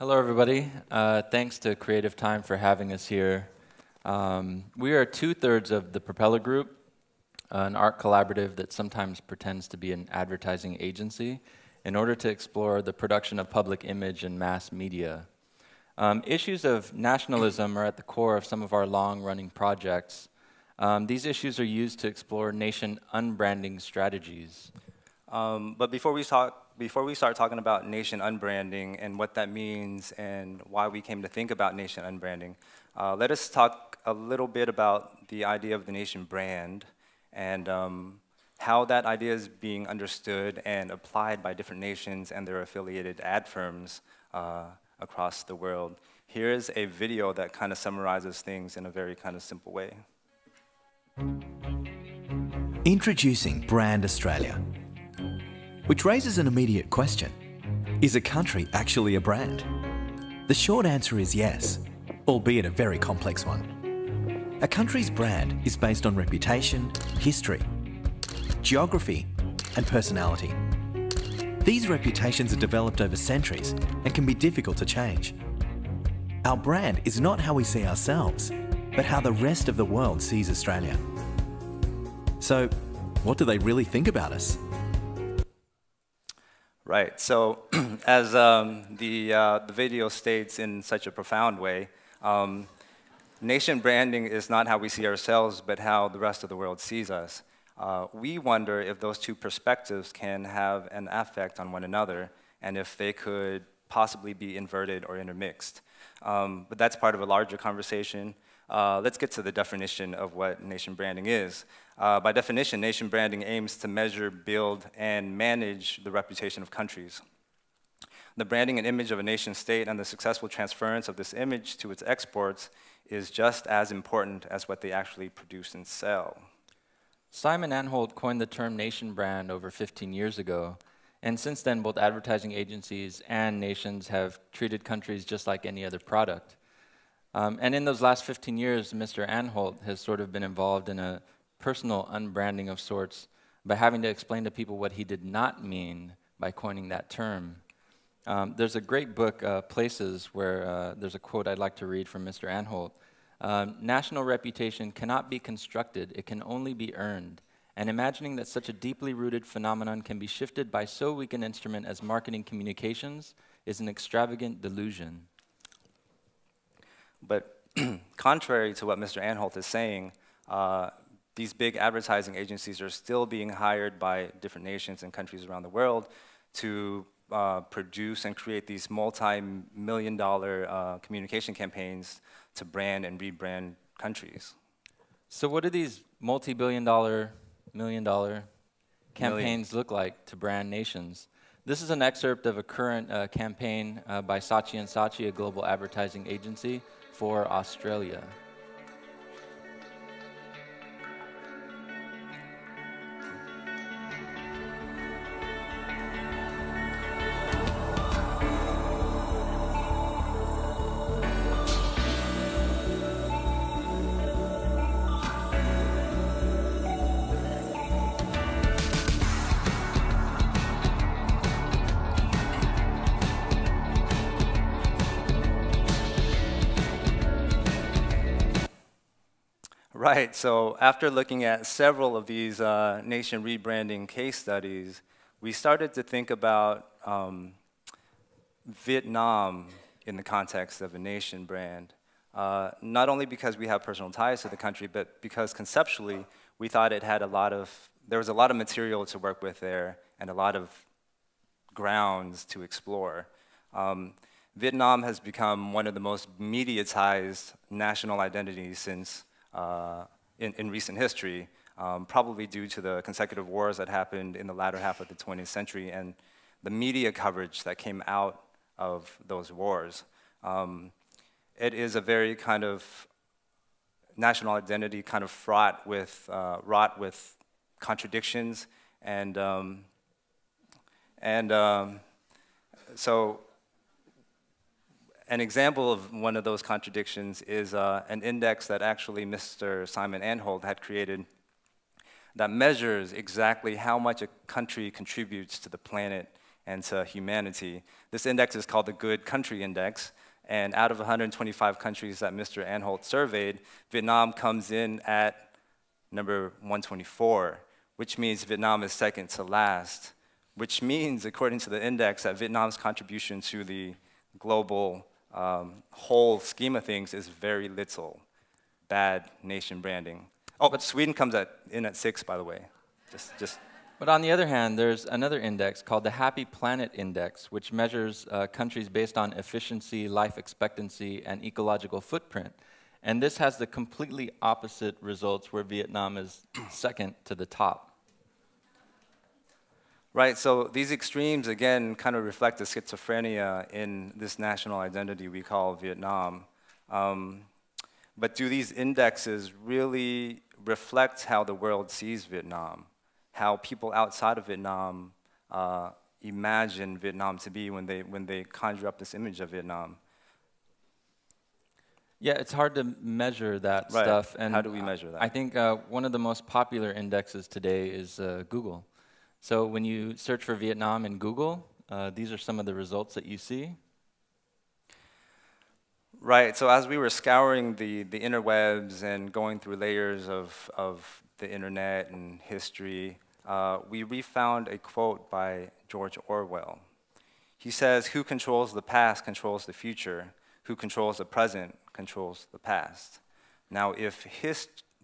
Hello, everybody. Thanks to Creative Time for having us here. We are 2/3 of the Propeller Group, an art collaborative that sometimes pretends to be an advertising agency in order to explore the production of public image and mass media. Issues of nationalism are at the core of some of our long-running projects. These issues are used to explore nation unbranding strategies. But before we start talking about nation unbranding and what that means and why we came to think about nation unbranding, let us talk a little bit about the idea of the nation brand and how that idea is being understood and applied by different nations and their affiliated ad firms across the world. Here is a video that kind of summarizes things in a very kind of simple way. Introducing Brand Australia, which raises an immediate question. Is a country actually a brand? The short answer is yes, albeit a very complex one. A country's brand is based on reputation, history, geography, and personality. These reputations are developed over centuries and can be difficult to change. Our brand is not how we see ourselves, but how the rest of the world sees Australia. So, what do they really think about us? Right, so as the video states in such a profound way, nation branding is not how we see ourselves, but how the rest of the world sees us. We wonder if those two perspectives can have an effect on one another, and if they could possibly be inverted or intermixed. But that's part of a larger conversation. Let's get to the definition of what nation branding is. By definition, nation branding aims to measure, build, and manage the reputation of countries. The branding and image of a nation state and the successful transference of this image to its exports is just as important as what they actually produce and sell. Simon Anholt coined the term nation brand over 15 years ago, and since then both advertising agencies and nations have treated countries just like any other product. And in those last 15 years, Mr. Anholt has sort of been involved in a personal unbranding of sorts by having to explain to people what he did not mean by coining that term. There's a great book, Places, where there's a quote I'd like to read from Mr. Anholt. National reputation cannot be constructed, it can only be earned. And imagining that such a deeply rooted phenomenon can be shifted by so weak an instrument as marketing communications is an extravagant delusion. But contrary to what Mr. Anholt is saying, these big advertising agencies are still being hired by different nations and countries around the world to produce and create these multi-million-dollar communication campaigns to brand and rebrand countries. So what do these multi-billion-dollar, million-dollar campaigns look like to brand nations? This is an excerpt of a current campaign by Saatchi & Saatchi, a global advertising agency, for Australia. Right, so after looking at several of these nation rebranding case studies, we started to think about Vietnam in the context of a nation brand. Not only because we have personal ties to the country, but because conceptually we thought it had there was a lot of material to work with there and a lot of grounds to explore. Vietnam has become one of the most mediatized national identities since in recent history, probably due to the consecutive wars that happened in the latter half of the 20th century and the media coverage that came out of those wars. It is a very kind of national identity kind of wrought with contradictions so an example of one of those contradictions is an index that actually Mr. Simon Anholt had created that measures exactly how much a country contributes to the planet and to humanity. This index is called the Good Country Index, and out of 125 countries that Mr. Anholt surveyed, Vietnam comes in at number 124, which means Vietnam is second to last, which means, according to the index, that Vietnam's contribution to the global whole scheme of things is very little. Bad nation branding. Oh, but Sweden comes in at 6, by the way. But on the other hand, there's another index called the Happy Planet Index, which measures countries based on efficiency, life expectancy, and ecological footprint. And this has the completely opposite results, where Vietnam is second to the top. Right, so these extremes, again, kind of reflect the schizophrenia in this national identity we call Vietnam. But do these indexes really reflect how the world sees Vietnam? How people outside of Vietnam imagine Vietnam to be when they conjure up this image of Vietnam? Yeah, it's hard to measure that stuff. And how do we measure that? I think one of the most popular indexes today is Google. So when you search for Vietnam in Google, these are some of the results that you see. Right, so as we were scouring the interwebs and going through layers of the internet and history, we refound a quote by George Orwell. He says, "Who controls the past controls the future. Who controls the present controls the past." Now, if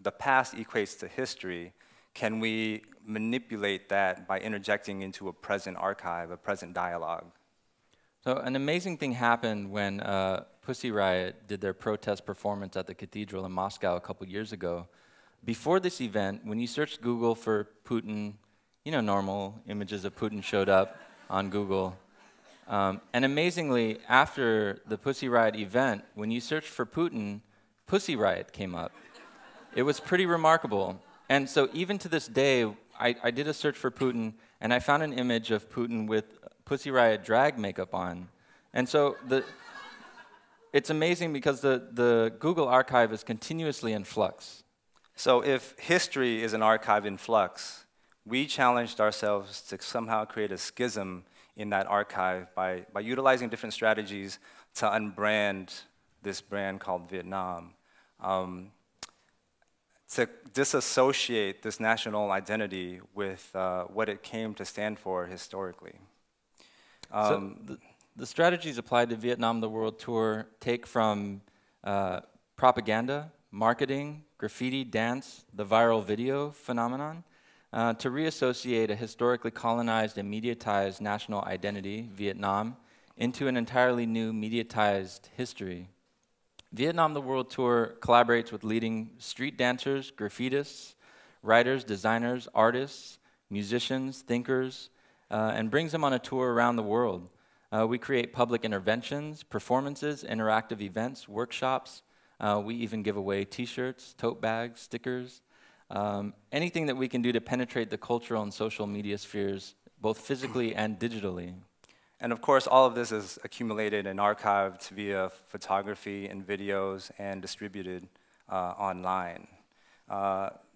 the past equates to history, can we manipulate that by interjecting into a present archive, a present dialogue? So an amazing thing happened when Pussy Riot did their protest performance at the cathedral in Moscow a couple years ago. Before this event, when you searched Google for Putin, you know, normal images of Putin showed up on Google. And amazingly, after the Pussy Riot event, when you searched for Putin, Pussy Riot came up. It was pretty remarkable. And so even to this day, I did a search for Putin, and I found an image of Putin with Pussy Riot drag makeup on. And so it's amazing because the Google archive is continuously in flux. So if history is an archive in flux, we challenged ourselves to somehow create a schism in that archive by utilizing different strategies to unbrand this brand called Vietnam, to disassociate this national identity with what it came to stand for historically. So the strategies applied to Vietnam the World Tour take from propaganda, marketing, graffiti, dance, the viral video phenomenon, to reassociate a historically colonized and mediatized national identity, Vietnam, into an entirely new mediatized history. Vietnam the World Tour collaborates with leading street dancers, graffitists, writers, designers, artists, musicians, thinkers, and brings them on a tour around the world. We create public interventions, performances, interactive events, workshops. We even give away T-shirts, tote bags, stickers, anything that we can do to penetrate the cultural and social media spheres, both physically and digitally. And of course, all of this is accumulated and archived via photography and videos and distributed online.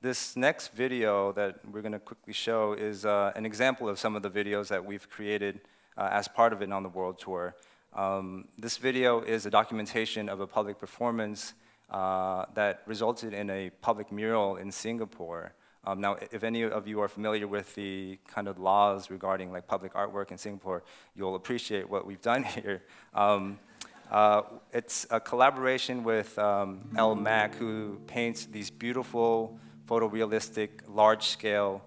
This next video that we're going to quickly show is an example of some of the videos that we've created as part of it on the World Tour. This video is a documentation of a public performance that resulted in a public mural in Singapore. Now, if any of you are familiar with the kind of laws regarding like public artwork in Singapore, you'll appreciate what we've done here. It's a collaboration with El Mac, who paints these beautiful, photorealistic, large-scale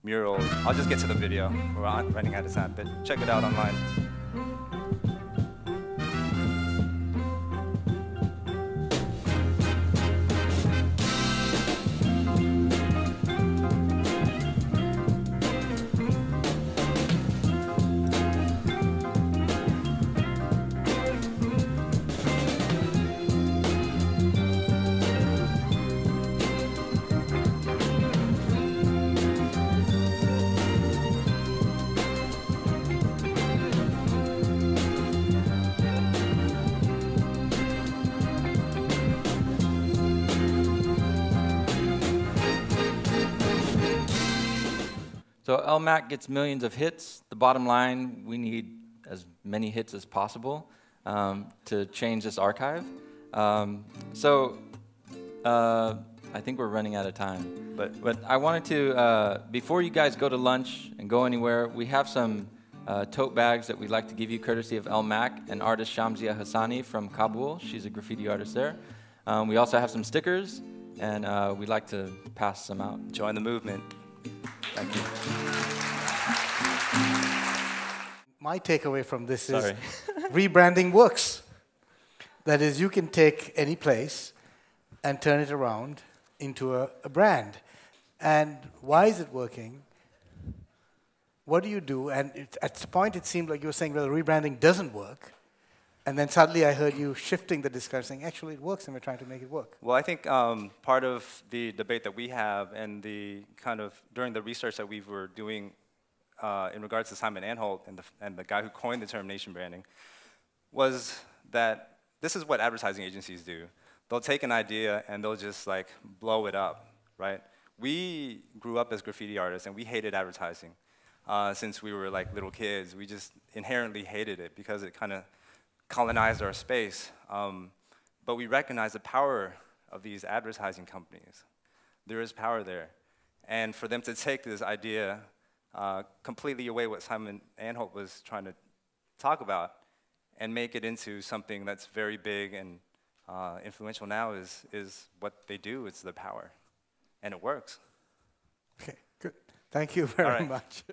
murals. I'll just get to the video. We're running out of time, but check it out online. So LMAC gets millions of hits. The bottom line, we need as many hits as possible to change this archive. I think we're running out of time. But I wanted to, before you guys go to lunch and go anywhere, we have some tote bags that we'd like to give you courtesy of LMAC and artist Shamsia Hassani from Kabul. She's a graffiti artist there. We also have some stickers, and we'd like to pass some out. Join the movement. Thank you. My takeaway from this is rebranding works. That is, you can take any place and turn it around into a brand. And why is it working? What do you do? And at the point, it seemed like you were saying, well, rebranding doesn't work. And then suddenly I heard you shifting the discussion, saying, actually, it works, and we're trying to make it work. Well, I think part of the debate that we have and the kind of, during the research that we were doing in regards to Simon Anholt and the guy who coined the term nation branding, was that this is what advertising agencies do. They'll take an idea and they'll just like blow it up, right? We grew up as graffiti artists and we hated advertising since we were like little kids. We just inherently hated it because it kind of colonized our space. But we recognize the power of these advertising companies. There is power there. And for them to take this idea completely away what Simon Anholt was trying to talk about and make it into something that's very big and influential now is what they do. It's the power. And it works. Okay, good. Thank you very much.